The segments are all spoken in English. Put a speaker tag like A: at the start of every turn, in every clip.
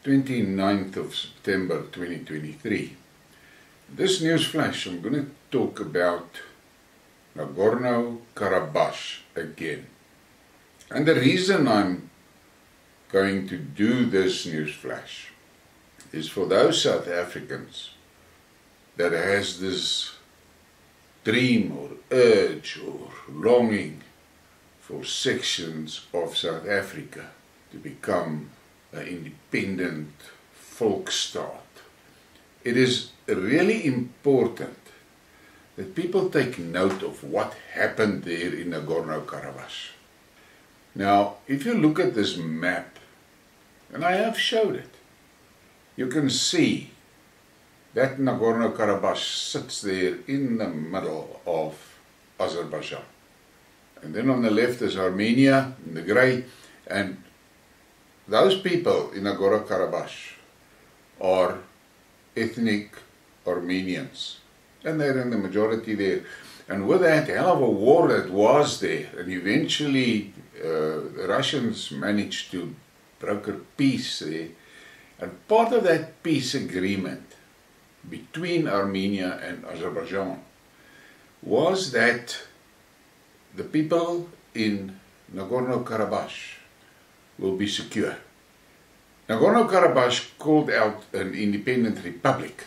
A: 29th of September 2023. This news flash, I'm going to talk about Nagorno Karabakh again. And the reason I'm going to do this news flash is for those South Africans that has this dream or urge or longing for sections of South Africa to become an independent Volkstaat. It is really important that people take note of what happened there in Nagorno Karabakh. Now, if you look at this map, and I have showed it, you can see that Nagorno Karabakh sits there in the middle of Azerbaijan. And then on the left is Armenia in the grey, and those people in Nagorno Karabakh are ethnic Armenians, and they're in the majority there. And with that hell of a war that was there, and eventually the Russians managed to broker peace there, and part of that peace agreement between Armenia and Azerbaijan was that the people in Nagorno Karabakh will be secure. Nagorno Karabakh called out an independent republic,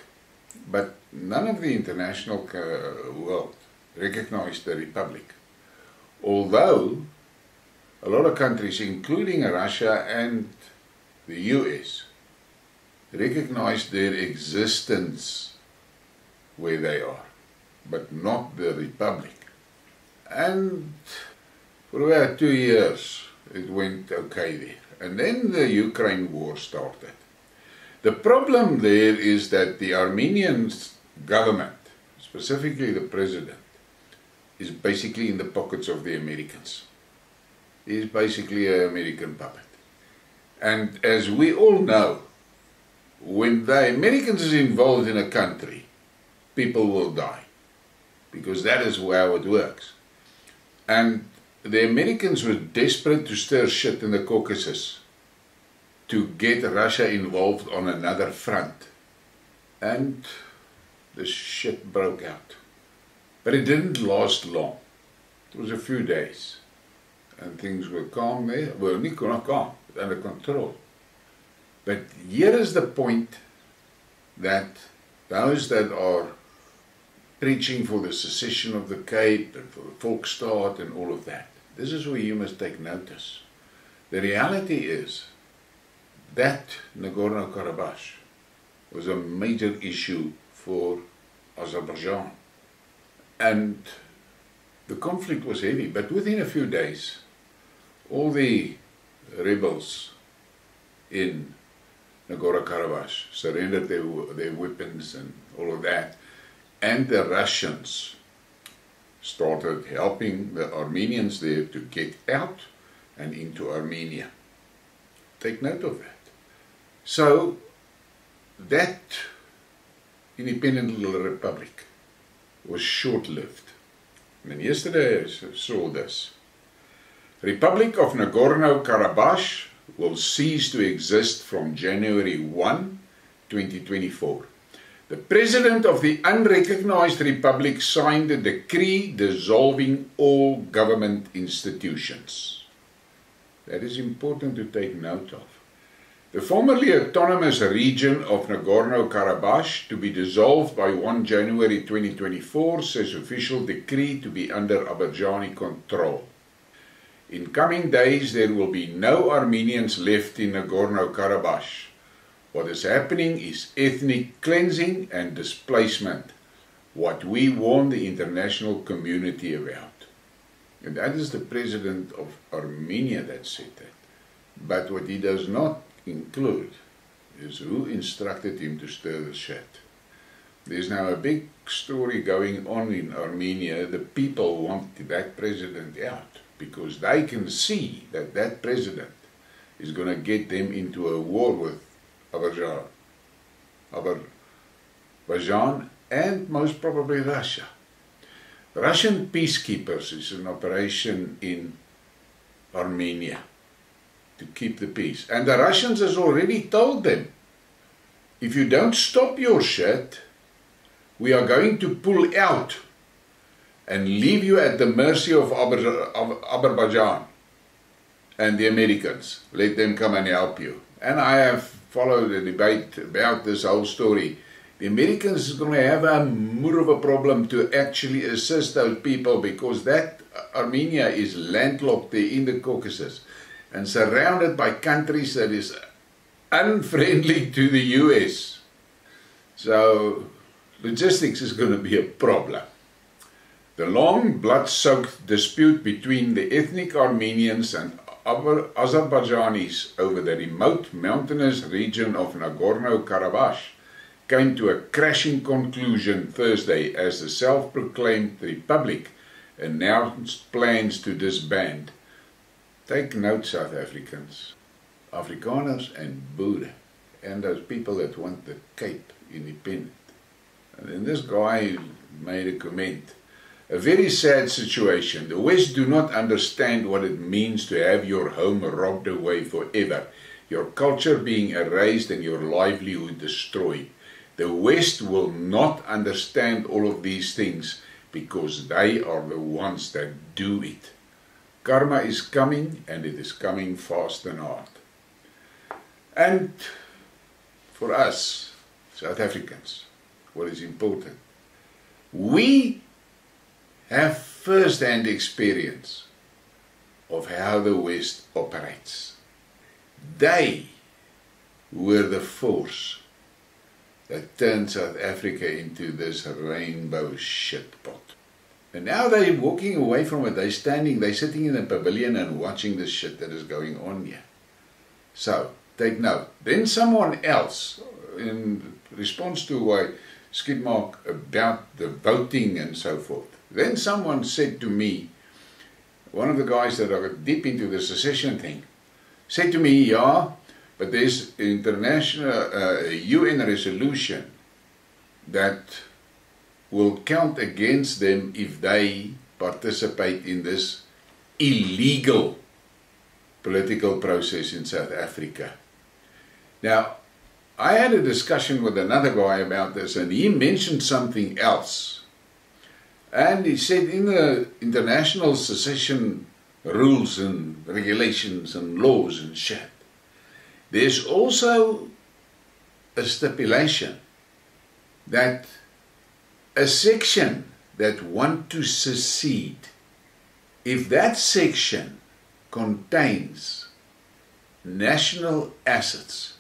A: but none of the international world recognized the republic. Although a lot of countries, including Russia and the US, recognized their existence where they are, but not the republic. And for about 2 years it went okay there. And then the Ukraine war started. The problem there is that the Armenian government, specifically the president, is basically in the pockets of the Americans. He's basically an American puppet. And as we all know, when the Americans is involved in a country, people will die, because that is how it works. And the Americans were desperate to stir shit in the Caucasus to get Russia involved on another front. And the shit broke out. But it didn't last long. It was a few days. And things were calm there. Well, not calm, but under control. But here is the point, that those that are preaching for the secession of the Cape and for the Volkstaat and all of that, this is where you must take notice. The reality is that Nagorno Karabakh was a major issue for Azerbaijan. And the conflict was heavy, but within a few days, all the rebels in Nagorno Karabakh surrendered their weapons and all of that, and the Russians started helping the Armenians there to get out and into Armenia. Take note of that. So that independent little republic was short-lived. And yesterday I saw this. Republic of Nagorno Karabakh will cease to exist from January 1, 2024. The President of the unrecognized republic signed a decree dissolving all government institutions. That is important to take note of. The formerly autonomous region of Nagorno Karabakh to be dissolved by 1 January 2024, says official decree to be under Azerbaijani control. In coming days there will be no Armenians left in Nagorno Karabakh. What is happening is ethnic cleansing and displacement, what we warn the international community about. And that is the president of Armenia that said that. But what he does not include is who instructed him to stir the shit. There's now a big story going on in Armenia. The people want that president out because they can see that that president is going to get them into a war with Azerbaijan and most probably Russia. Russian peacekeepers is an operation in Armenia. to keep the peace. And the Russians has already told them, if you don't stop your shit, we are going to pull out and leave you at the mercy of Azerbaijan and the Americans. Let them come and help you. And I have followed the debate about this whole story. The Americans is going to have a more of a problem to actually assist those people, because that Armenia is landlocked there in the Caucasus and surrounded by countries that is unfriendly to the US. So logistics is going to be a problem. The long blood-soaked dispute between the ethnic Armenians and Azerbaijanis over the remote mountainous region of Nagorno Karabakh came to a crashing conclusion Thursday as the self-proclaimed republic announced plans to disband. Take note, South Africans, Afrikaners and Boere, and those people that want the Cape independent. And then this guy made a comment. A very sad situation. The West do not understand what it means to have your home robbed away forever, your culture being erased and your livelihood destroyed. The West will not understand all of these things because they are the ones that do it. Karma is coming, and it is coming fast and hard. And for us, South Africans, what is important, we have first-hand experience of how the West operates. They were the force that turned South Africa into this rainbow shit pot. And now they're walking away from it. They're sitting in a pavilion and watching the shit that is going on here. So, take note. Then someone else, in response to Skidmarks about the voting and so forth, then someone said to me, one of the guys that are deep into the secession thing, said to me, yeah, but there's international UN resolution that will count against them if they participate in this illegal political process in South Africa. Now, I had a discussion with another guy about this, and he mentioned something else. And he said in the international secession rules and regulations and laws and shit, there's also a stipulation that a section that want to secede, if that section contains national assets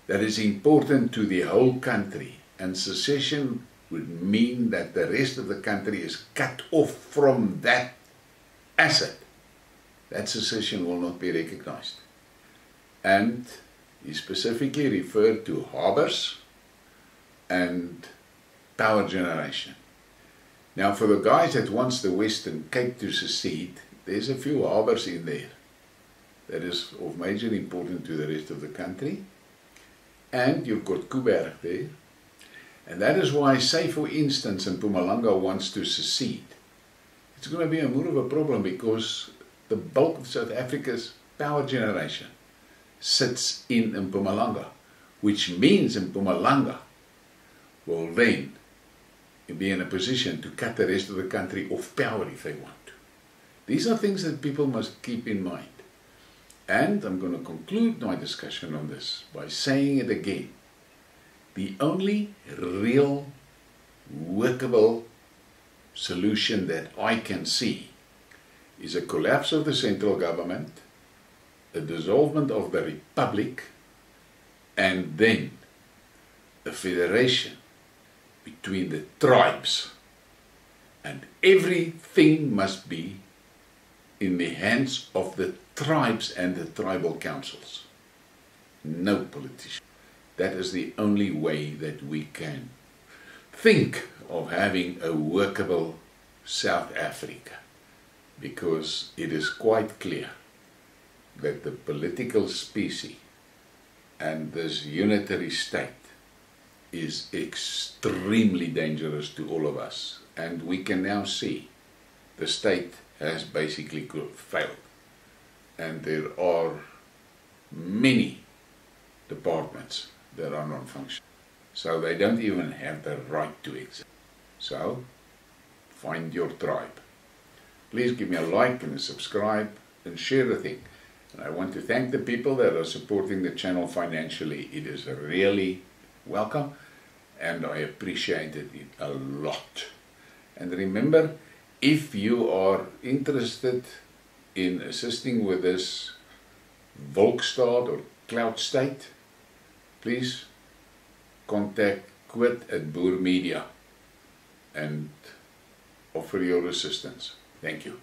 A: that is important to the whole country, and secession would mean that the rest of the country is cut off from that asset, that secession will not be recognized. And he specifically referred to harbors and power generation. Now, for the guys that wants the Western Cape to secede, there's a few harbors in there that is of major importance to the rest of the country. And you've got Kuiberg there. And that is why, say for instance, Mpumalanga wants to secede. It's going to be a more of a problem because the bulk of South Africa's power generation sits in Mpumalanga, which means Mpumalanga will then be in a position to cut the rest of the country off power if they want to. These are things that people must keep in mind. And I'm going to conclude my discussion on this by saying it again. The only real workable solution that I can see is a collapse of the central government, a dissolvement of the republic, and then a federation between the tribes. And everything must be in the hands of the tribes and the tribal councils. No politician. That is the only way that we can think of having a workable South Africa, because it is quite clear that the political species and this unitary state is extremely dangerous to all of us. And we can now see the state has basically failed. and there are many departments that are non-functional. So they don't even have the right to exist. So, find your tribe. Please give me a like and a subscribe and share the thing. And I want to thank the people that are supporting the channel financially. It is really welcome and I appreciate it a lot. And remember, if you are interested in assisting with this Volkstaat or cloud state, please contact Quit at Boer Media and offer your assistance. Thank you.